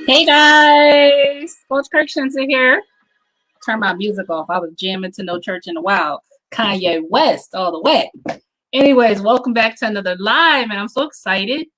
Hey guys, Coach 𝐸𝐸𝐸𝐿 here. Turn my music off. I was jamming to No Church in the Wild. Kanye West all the way. Anyways, welcome back to another live, and I'm so excited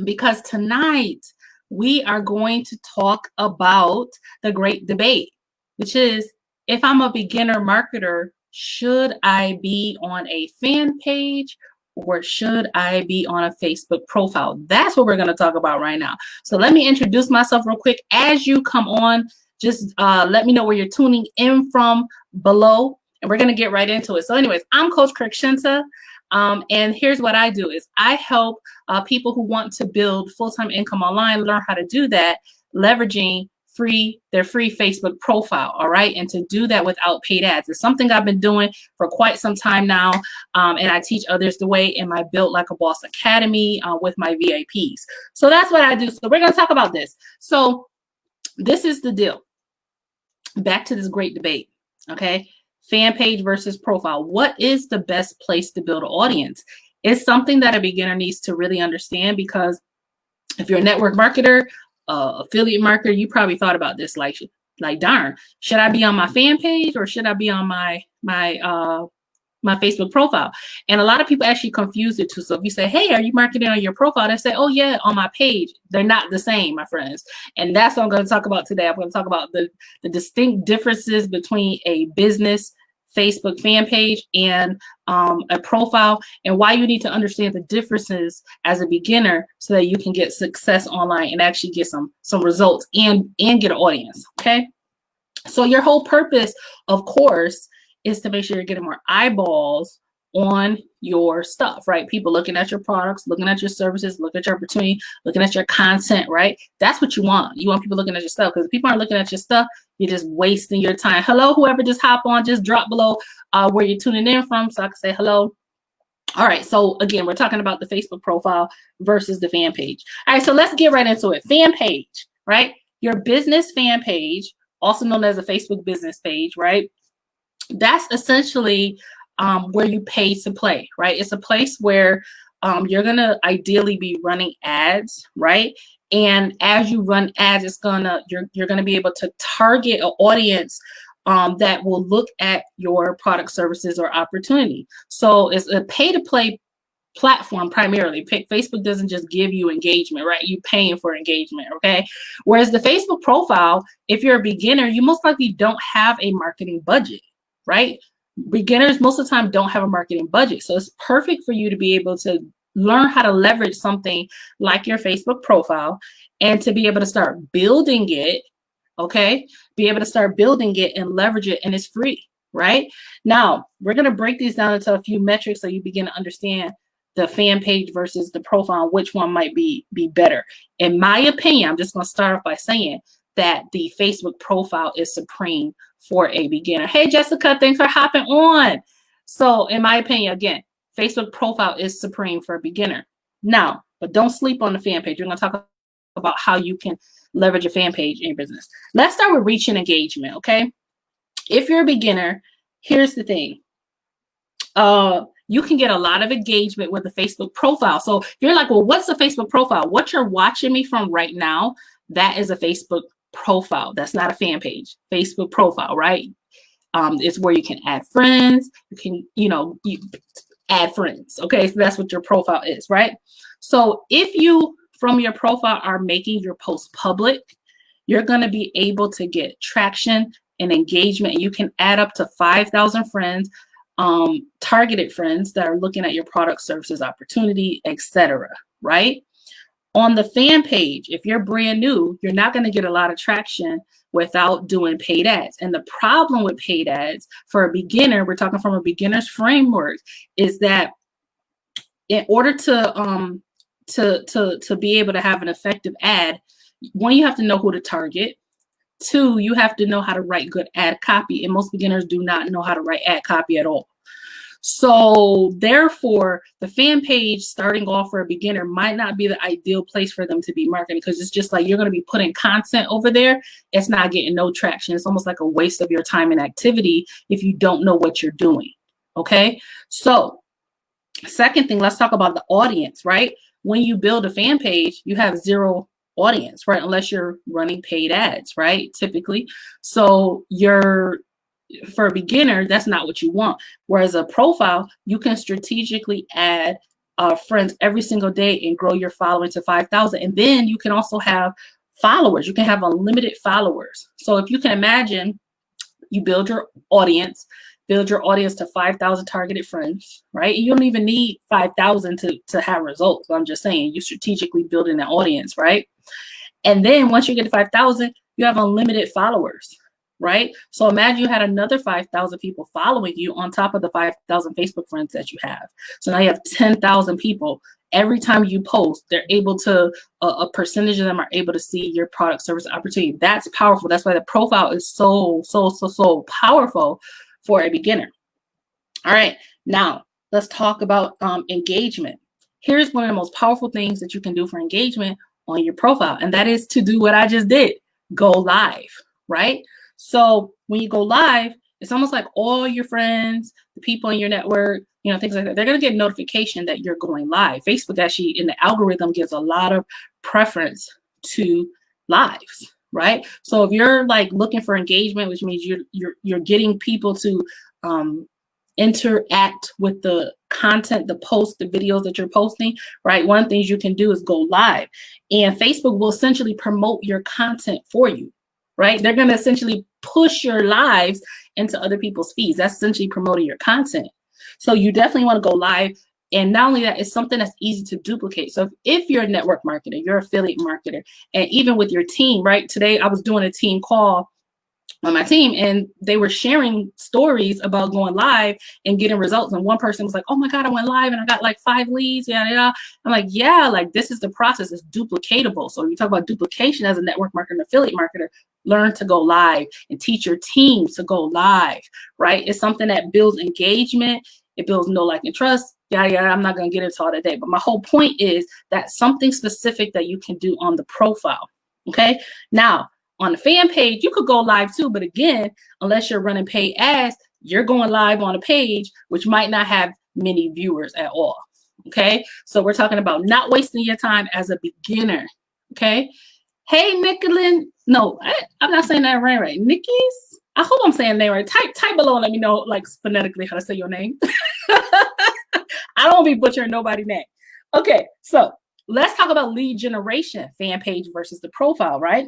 because tonight we are going to talk about the great debate, which is if I'm a beginner marketer, should I be on a fan page or should I be on a Facebook profile? That's what we're going to talk about right now. So let me introduce myself real quick. As you come on, just let me know where you're tuning in from below, and we're going to get right into it. So anyways, I'm Coach 𝐸𝐸𝐸𝐿, and here's what I do is I help people who want to build full-time income online learn how to do that, leveraging their free Facebook profile, all right? And to do that without paid ads. It's something I've been doing for quite some time now, and I teach others the way in my Built Like a Boss Academy with my VIPs. So that's what I do. So we're going to talk about this. So this is the deal. Back to this great debate, okay? Fan page versus profile. What is the best place to build an audience? It's something that a beginner needs to really understand, because if you're a network marketer, affiliate marketer, you probably thought about this like darn, should I be on my fan page or should I be on my Facebook profile? And a lot of people actually confuse it too. So if you say, hey, are you marketing on your profile? They say, oh yeah, on my page. They're not the same, my friends. And that's what I'm going to talk about today. I'm going to talk about the distinct differences between a business Facebook fan page and a profile, and why you need to understand the differences as a beginner so that you can get success online and actually get some results and get an audience. Okay, so your whole purpose, of course, is to make sure you're getting more eyeballs on your stuff, right? People looking at your products, looking at your services, looking at your opportunity, looking at your content, right? That's what you want. You want people looking at your stuff, because if people aren't looking at your stuff, you're just wasting your time. Hello, whoever just hop on, just drop below where you're tuning in from so I can say hello. All right, so again, we're talking about the Facebook profile versus the fan page. All right, so let's get right into it. Fan page, right? Your business fan page, also known as a Facebook business page, right? That's essentially where you pay to play, right? It's a place where you're gonna ideally be running ads, right? And as you run ads, you're gonna be able to target an audience that will look at your product, services, or opportunity. So it's a pay-to-play platform primarily. Facebook doesn't just give you engagement, right? You're paying for engagement, okay? Whereas the Facebook profile, if you're a beginner, you most likely don't have a marketing budget, right? Beginners most of the time don't have a marketing budget. So it's perfect for you to be able to learn how to leverage something like your Facebook profile and to be able to start building it, okay? Be able to start building it and leverage it, and it's free, right? Now, we're going to break these down into a few metrics so you begin to understand the fan page versus the profile, which one might be better. In my opinion, I'm just going to start off by saying that the Facebook profile is supreme for a beginner. Hey, Jessica, thanks for hopping on. So in my opinion, again, Facebook profile is supreme for a beginner. Now, but don't sleep on the fan page. We're going to talk about how you can leverage a fan page in your business. Let's start with reach and engagement, okay? If you're a beginner, here's the thing. You can get a lot of engagement with the Facebook profile. So you're like, well, what's a Facebook profile? What you're watching me from right now, that is a Facebook profile. That's not a fan page. Facebook profile, right? It's where you can add friends. You can, you add friends. Okay, so that's what your profile is, right? So if you, from your profile, are making your post public, you're going to be able to get traction and engagement. You can add up to 5,000 friends, targeted friends that are looking at your product, services, opportunity, etc., right? On the fan page, if you're brand new, you're not going to get a lot of traction without doing paid ads. And the problem with paid ads for a beginner, we're talking from a beginner's framework, is that in order to be able to have an effective ad, one, you have to know who to target. Two, you have to know how to write good ad copy, and most beginners do not know how to write ad copy at all. So therefore, the fan page starting off for a beginner might not be the ideal place for them to be marketing, because it's just like you're going to be putting content over there. It's not getting no traction. It's almost like a waste of your time and activity if you don't know what you're doing. Okay. So second thing, let's talk about the audience, right? When you build a fan page, you have zero audience, right? Unless you're running paid ads, right? Typically. So for a beginner, that's not what you want. Whereas a profile, you can strategically add friends every single day and grow your following to 5,000. And then you can also have followers. You can have unlimited followers. So if you can imagine, you build your audience to 5,000 targeted friends, right? You don't even need 5,000 to have results. I'm just saying, you strategically building an audience, right? And then once you get to 5,000, you have unlimited followers, right? So imagine you had another 5,000 people following you on top of the 5,000 Facebook friends that you have. So now you have 10,000 people. Every time you post, they're able to, a percentage of them are able to see your product, service, opportunity. That's powerful. That's why the profile is so powerful for a beginner. All right, now let's talk about engagement. Here's one of the most powerful things that you can do for engagement on your profile, and that is to do what I just did, go live, right? So when you go live, it's almost like all your friends, the people in your network, you know, things like that, they're going to get notification that you're going live. Facebook actually, in the algorithm, gives a lot of preference to lives, right? So if you're like looking for engagement, which means you're getting people to interact with the content, the posts, the videos that you're posting, right? One of the things you can do is go live, and Facebook will essentially promote your content for you, right? They're going to essentially push your lives into other people's feeds. That's essentially promoting your content. So you definitely want to go live. And not only that, it's something that's easy to duplicate. So if you're a network marketer, you're an affiliate marketer, and even with your team, right? Today I was doing a team call on my team, and they were sharing stories about going live and getting results. And one person was like, oh my God, I went live and I got like 5 leads. Yeah. I'm like, yeah, like this is the process. It's duplicatable. So you talk about duplication as a network marketer and affiliate marketer, learn to go live and teach your team to go live, right? It's something that builds engagement. It builds know, like, and trust. Yeah, I'm not going to get into all that today. But my whole point is that something specific that you can do on the profile. Okay. Now, on the fan page, you could go live too, but again, unless you're running paid ads, you're going live on a page which might not have many viewers at all. Okay, so we're talking about not wasting your time as a beginner. Okay, hey Nicolin, no, I'm not saying that right. Nikki's, I hope I'm saying that right. Type below and let me know, like, phonetically how to say your name. I don't be butchering nobody's name. Okay, so let's talk about lead generation, fan page versus the profile, right?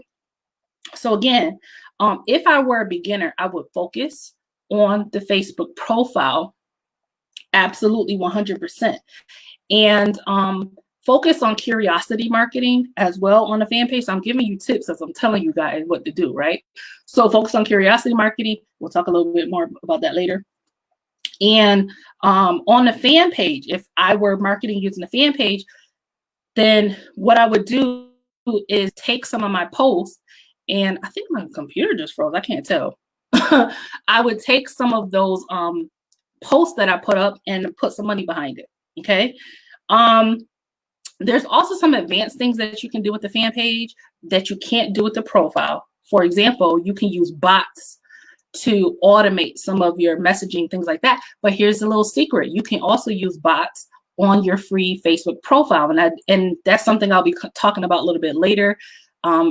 So again, if I were a beginner, I would focus on the Facebook profile, absolutely 100%. And focus on curiosity marketing as well on the fan page. So I'm giving you tips as I'm telling you guys what to do, right? So focus on curiosity marketing. We'll talk a little bit more about that later. And on the fan page, if I were marketing using the fan page, then what I would do is take some of my posts, and I think my computer just froze. I can't tell. I would take some of those posts that I put up and put some money behind it. Okay. There's also some advanced things that you can do with the fan page that you can't do with the profile. For example, you can use bots to automate some of your messaging, things like that. But here's a little secret. You can also use bots on your free Facebook profile. And that's something I'll be talking about a little bit later.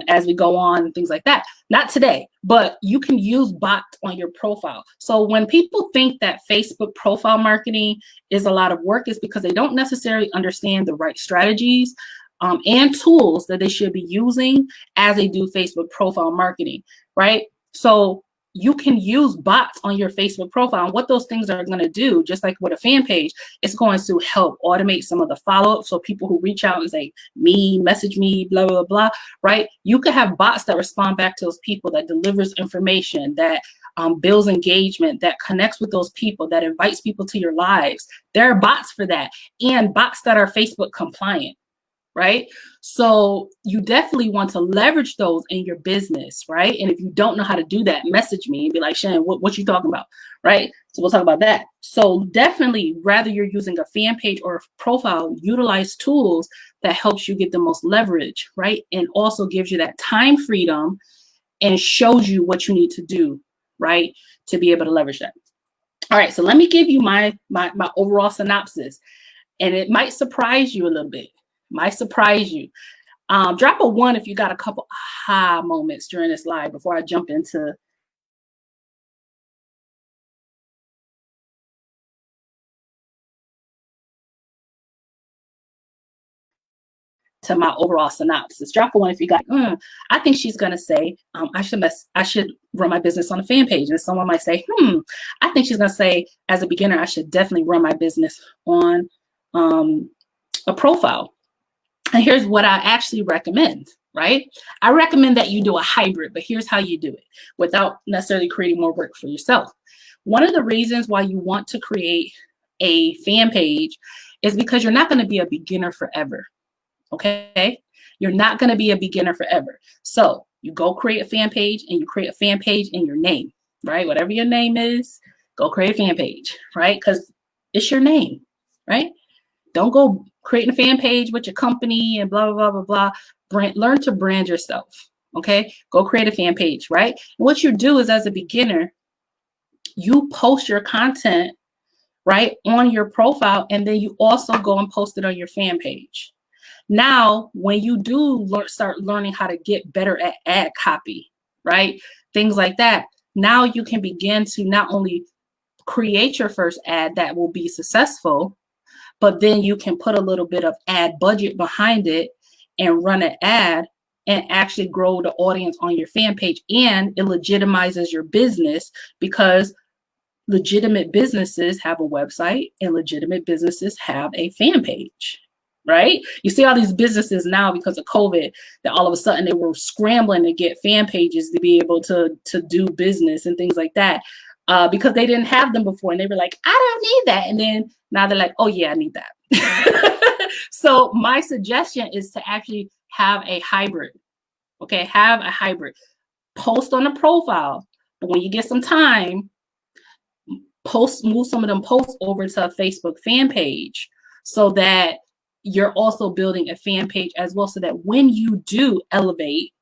As we go on, things like that. Not today, but you can use bots on your profile. So when people think that Facebook profile marketing is a lot of work, it's because they don't necessarily understand the right strategies and tools that they should be using as they do Facebook profile marketing, right? So you can use bots on your Facebook profile. And what those things are going to do, just like with a fan page, it's going to help automate some of the follow-up. So people who reach out and say, message me, blah, blah, blah, right? You could have bots that respond back to those people, that delivers information, that builds engagement, that connects with those people, that invites people to your lives. There are bots for that, and bots that are Facebook compliant. Right? So you definitely want to leverage those in your business, right? And if you don't know how to do that, message me and be like, Shannon, what you talking about, right? So we'll talk about that. So definitely, whether you're using a fan page or a profile, utilize tools that helps you get the most leverage, right? And also gives you that time freedom and shows you what you need to do, right? To be able to leverage that. All right, so let me give you my overall synopsis, and it might surprise you a little bit. Might surprise you. Drop a 1 if you got a couple aha moments during this live before I jump into my overall synopsis. Drop a 1 if you got, I think she's gonna say, I should run my business on a fan page. And someone might say, I think she's gonna say, as a beginner, I should definitely run my business on a profile. And here's what I actually recommend, right? I recommend that you do a hybrid, but here's how you do it without necessarily creating more work for yourself. One of the reasons why you want to create a fan page is because you're not going to be a beginner forever. Okay, you're not going to be a beginner forever. So you go create a fan page, and you create a fan page in your name, right? Whatever your name is, go create a fan page, right? Because it's your name, right? Don't go creating a fan page with your company and blah, blah, blah, blah, blah. Learn to brand yourself, okay? Go create a fan page, right? And what you do is, as a beginner, you post your content, right, on your profile, and then you also go and post it on your fan page. Now, when you do start learning how to get better at ad copy, right, things like that, now you can begin to not only create your first ad that will be successful, but then you can put a little bit of ad budget behind it and run an ad and actually grow the audience on your fan page. And it legitimizes your business, because legitimate businesses have a website and legitimate businesses have a fan page, right? You see all these businesses now, because of COVID, that all of a sudden they were scrambling to get fan pages to be able to do business and things like that, because they didn't have them before. And they were like, I don't need that. And then now they're like, oh yeah, I need that. So my suggestion is to actually have a hybrid. Okay, have a hybrid. Post on a profile, but when you get some time, move some of them posts over to a Facebook fan page, so that you're also building a fan page as well, so that when you do elevate,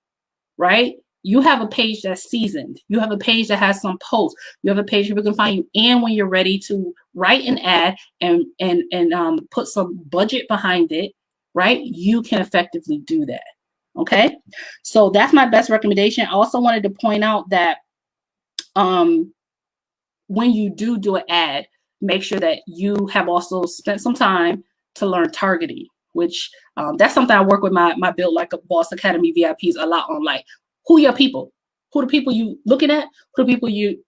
right, you have a page that's seasoned. You have a page that has some posts. You have a page where people can find you. And when you're ready to write an ad and put some budget behind it, right, you can effectively do that. Okay, so that's my best recommendation. I also wanted to point out that when you do an ad, make sure that you have also spent some time to learn targeting, which that's something I work with my Build Like a Boss Academy VIPs a lot on. Like, who are your people? Who are the people you looking at? Who are the people you,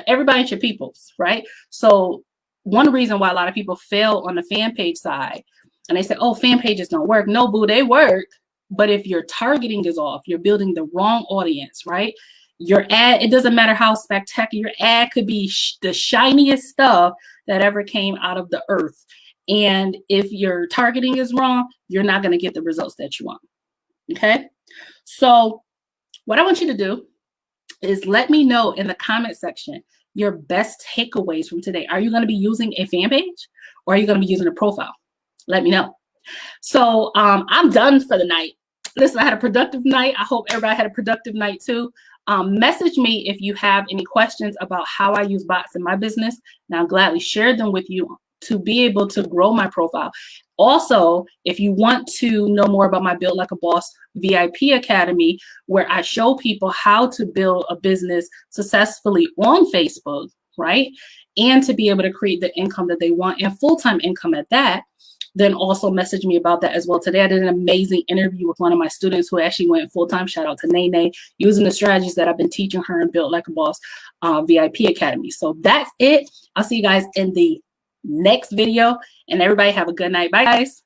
everybody ain't your peoples, right? So one reason why a lot of people fail on the fan page side, and they say, oh, fan pages don't work. No, boo, they work. But if your targeting is off, you're building the wrong audience, right? Your ad, it doesn't matter how spectacular, your ad could be the shiniest stuff that ever came out of the earth. And if your targeting is wrong, you're not going to get the results that you want. Okay. So what I want you to do is let me know in the comment section your best takeaways from today. Are you going to be using a fan page, or are you going to be using a profile? Let me know. So I'm done for the night. Listen, I had a productive night. I hope everybody had a productive night too. Message me if you have any questions about how I use bots in my business, and I'll gladly share them with you to be able to grow my profile. Also, if you want to know more about my Build Like a Boss VIP Academy, where I show people how to build a business successfully on Facebook, right? And to be able to create the income that they want, and full-time income at that, then also message me about that as well. Today, I did an amazing interview with one of my students who actually went full-time. Shout out to Nene, using the strategies that I've been teaching her in Build Like a Boss VIP Academy. So that's it. I'll see you guys in the next video, and everybody have a good night. Bye, guys.